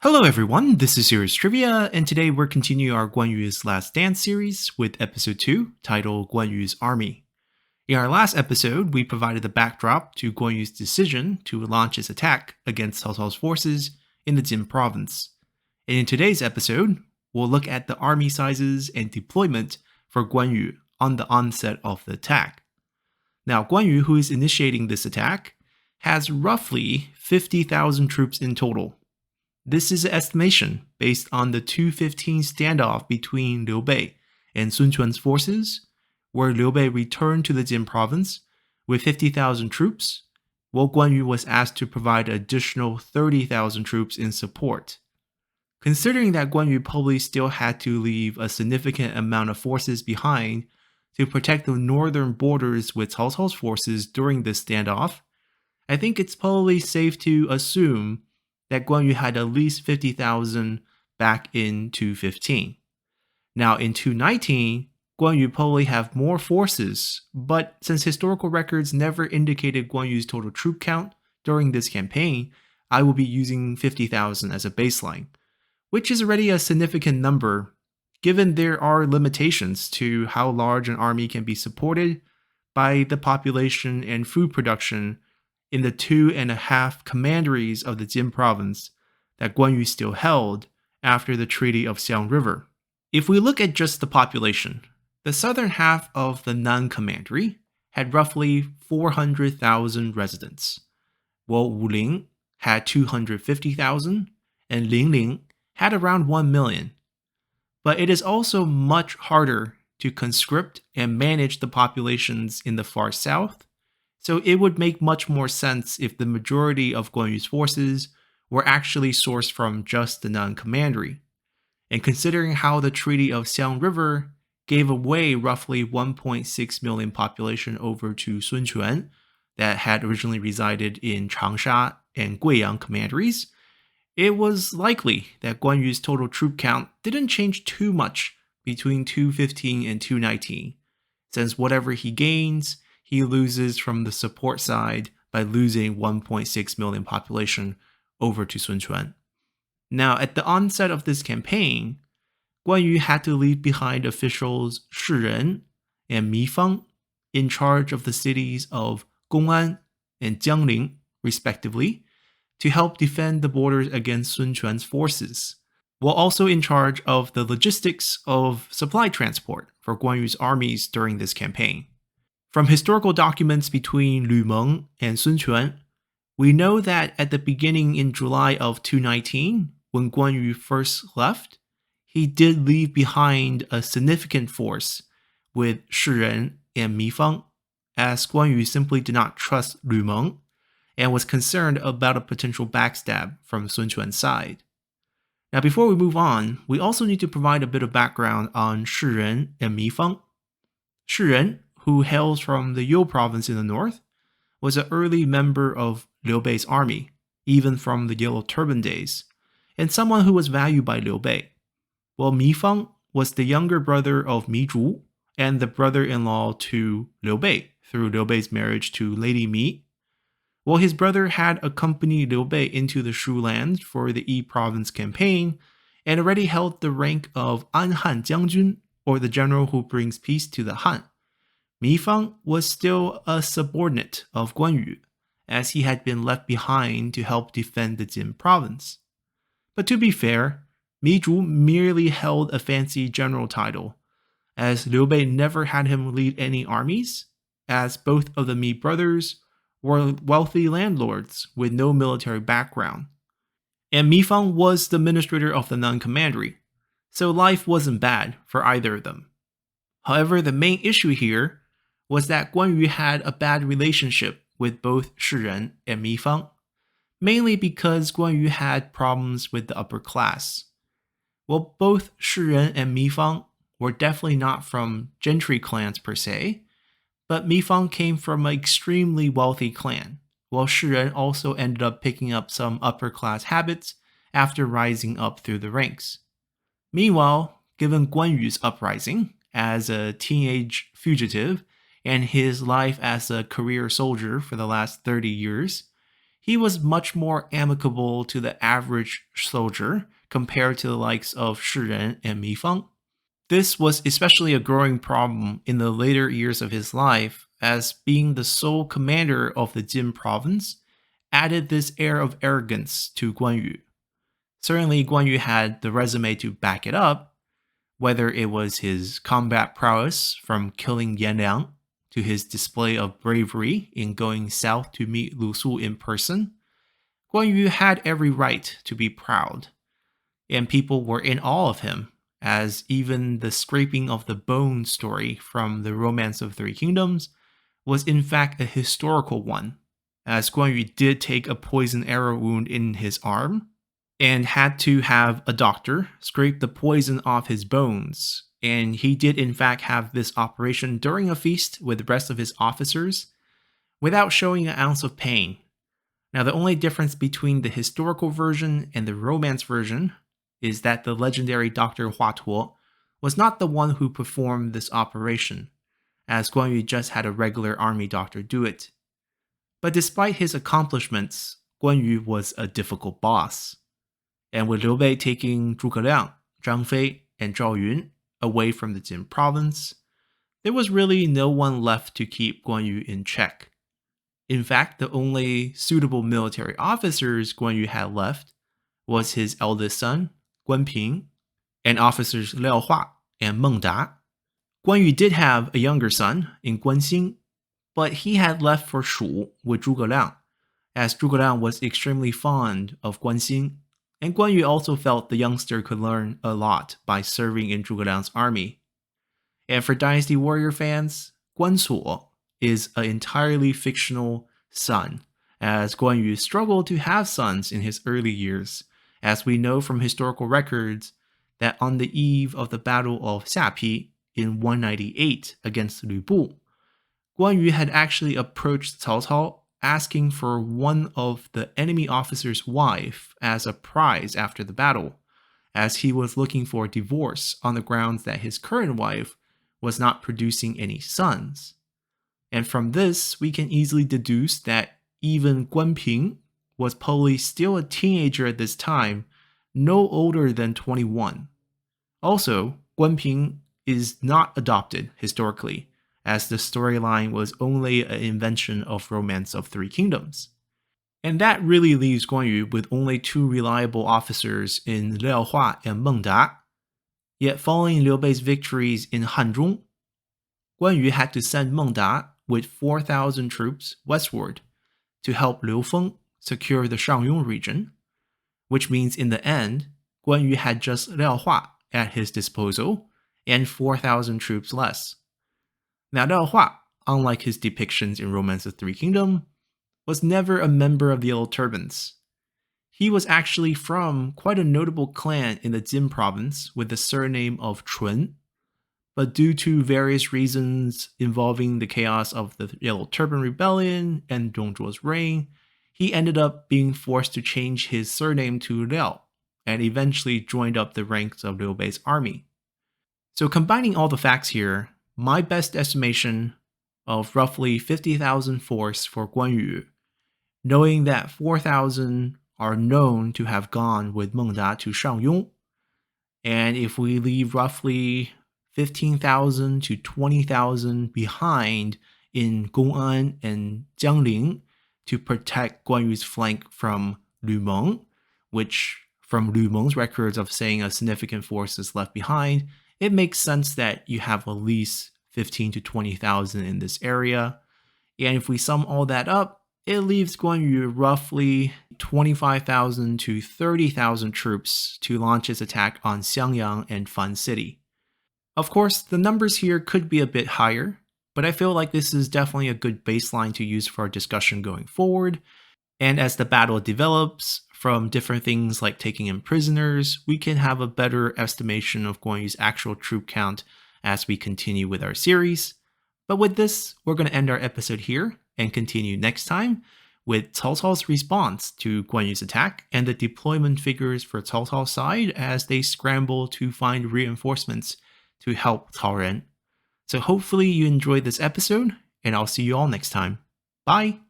Hello everyone, this is Serious Trivia, and today we're continuing our Guan Yu's Last Dance series with episode 2, titled Guan Yu's Army. In our last episode, we provided the backdrop to Guan Yu's decision to launch his attack against Cao Cao's forces in the Jing province. And in today's episode, we'll look at the army sizes and deployment for Guan Yu on the onset of the attack. Now, Guan Yu, who is initiating this attack, has roughly 50,000 troops in total. This is an estimation based on the 215 standoff between Liu Bei and Sun Quan's forces, where Liu Bei returned to the Jing province with 50,000 troops, while Guan Yu was asked to provide additional 30,000 troops in support. Considering that Guan Yu probably still had to leave a significant amount of forces behind to protect the northern borders with Cao Cao's forces during this standoff, I think it's probably safe to assume that Guan Yu had at least 50,000 back in 215. Now in 219, Guan Yu probably have more forces, but since historical records never indicated Guan Yu's total troop count during this campaign, I will be using 50,000 as a baseline, which is already a significant number given there are limitations to how large an army can be supported by the population and food production in the 2.5 commanderies of the Jing province that Guan Yu still held after the Treaty of Xiang River. If we look at just the population, the southern half of the Nan commandery had roughly 400,000 residents, while Wuling had 250,000 and Lingling had around 1 million. But it is also much harder to conscript and manage the populations in the far south, so it would make much more sense if the majority of Guan Yu's forces were actually sourced from just the Nan commandery. And considering how the Treaty of Xiang River gave away roughly 1.6 million population over to Sun Quan that had originally resided in Changsha and Guiyang commanderies, it was likely that Guan Yu's total troop count didn't change too much between 215 and 219, since whatever he gains, he loses from the support side by losing 1.6 million population over to Sun Quan. Now, at the onset of this campaign, Guan Yu had to leave behind officials Shi Ren and Mi Fang in charge of the cities of Gong'an and Jiangling, respectively, to help defend the borders against Sun Quan's forces, while also in charge of the logistics of supply transport for Guan Yu's armies during this campaign. From historical documents between Lu Meng and Sun Quan, we know that at the beginning in July of 219, when Guan Yu first left, he did leave behind a significant force with Shi Ren and Mi Fang, as Guan Yu simply did not trust Lu Meng and was concerned about a potential backstab from Sun Quan's side. Now before we move on, we also need to provide a bit of background on Shi Ren and Mi Fang. Shi Ren, who hails from the You province in the north, was an early member of Liu Bei's army, even from the Yellow Turban days, and someone who was valued by Liu Bei. While Mi Fang was the younger brother of Mi Zhu and the brother-in-law to Liu Bei through Liu Bei's marriage to Lady Mi. While his brother had accompanied Liu Bei into the Shu lands for the Yi province campaign and already held the rank of Anhan Jiangjun, or the general who brings peace to the Han, Mi Fang was still a subordinate of Guan Yu, as he had been left behind to help defend the Jing province. But to be fair, Mi Zhu merely held a fancy general title, as Liu Bei never had him lead any armies, as both of the Mi brothers were wealthy landlords with no military background. And Mi Fang was the administrator of the Nan commandery, so life wasn't bad for either of them. However, the main issue here was that Guan Yu had a bad relationship with both Shi Ren and Mi Fang, mainly because Guan Yu had problems with the upper class. While both Shi Ren and Mi Fang were definitely not from gentry clans per se, but Mi Fang came from an extremely wealthy clan, while Shi Ren also ended up picking up some upper class habits after rising up through the ranks. Meanwhile, given Guan Yu's uprising as a teenage fugitive and his life as a career soldier for the last 30 years, he was much more amicable to the average soldier compared to the likes of Shi Ren and Mi Feng. This was especially a growing problem in the later years of his life, as being the sole commander of the Jin province added this air of arrogance to Guan Yu. Certainly, Guan Yu had the resume to back it up, whether it was his combat prowess from killing Yan Liang to his display of bravery in going south to meet Lu Su in person. Guan Yu had every right to be proud, and people were in awe of him, as even the scraping of the bone story from the Romance of Three Kingdoms was in fact a historical one, as Guan Yu did take a poison arrow wound in his arm and had to have a doctor scrape the poison off his bones. And he did in fact have this operation during a feast with the rest of his officers without showing an ounce of pain. Now, the only difference between the historical version and the romance version is that the legendary Dr. Hua Tuo was not the one who performed this operation, as Guan Yu just had a regular army doctor do it. But despite his accomplishments, Guan Yu was a difficult boss. And with Liu Bei taking Zhuge Liang, Zhang Fei, and Zhao Yun away from the Jin province, there was really no one left to keep Guan Yu in check. In fact, the only suitable military officers Guan Yu had left was his eldest son, Guan Ping, and officers Liao Hua and Meng Da. Guan Yu did have a younger son in Guan Xing, but he had left for Shu with Zhuge Liang, as Zhuge Liang was extremely fond of Guan Xing, and Guan Yu also felt the youngster could learn a lot by serving in Zhuge Liang's army. And for Dynasty Warrior fans, Guan Suo is an entirely fictional son, as Guan Yu struggled to have sons in his early years, as we know from historical records that on the eve of the Battle of Xiapi in 198 against Lü Bu, Guan Yu had actually approached Cao Cao asking for one of the enemy officer's wife as a prize after the battle, as he was looking for a divorce on the grounds that his current wife was not producing any sons. And from this, we can easily deduce that even Guan Ping was probably still a teenager at this time, no older than 21. Also, Guan Ping is not adopted historically, as the storyline was only an invention of Romance of Three Kingdoms. And that really leaves Guan Yu with only two reliable officers in Liao Hua and Meng Da. Yet following Liu Bei's victories in Hanzhong, Guan Yu had to send Meng Da with 4,000 troops westward to help Liu Feng secure the Shangyong region, which means in the end, Guan Yu had just Liao Hua at his disposal and 4,000 troops less. Now, Liao Hua, unlike his depictions in Romance of Three Kingdoms, was never a member of the Yellow Turbans. He was actually from quite a notable clan in the Jin province with the surname of Chun, but due to various reasons involving the chaos of the Yellow Turban Rebellion and Dongzhuo's reign, he ended up being forced to change his surname to Liao, and eventually joined up the ranks of Liu Bei's army. So combining all the facts here, my best estimation of roughly 50,000 force for Guan Yu, knowing that 4,000 are known to have gone with Meng Da to Shangyong, and if we leave roughly 15,000 to 20,000 behind in Gong'an and Jiangling to protect Guan Yu's flank from Lu Meng, which from Lu Meng's records of saying a significant force is left behind, it makes sense that you have at least 15 to 20,000 in this area. And if we sum all that up, it leaves Guan Yu roughly 25,000 to 30,000 troops to launch his attack on Xiangyang and Fan City. Of course, the numbers here could be a bit higher, but I feel like this is definitely a good baseline to use for our discussion going forward. And as the battle develops, from different things like taking in prisoners, we can have a better estimation of Guan Yu's actual troop count as we continue with our series. But with this, we're going to end our episode here and continue next time with Cao Cao's response to Guan Yu's attack and the deployment figures for Cao Cao's side as they scramble to find reinforcements to help Cao Ren. So hopefully you enjoyed this episode, and I'll see you all next time. Bye!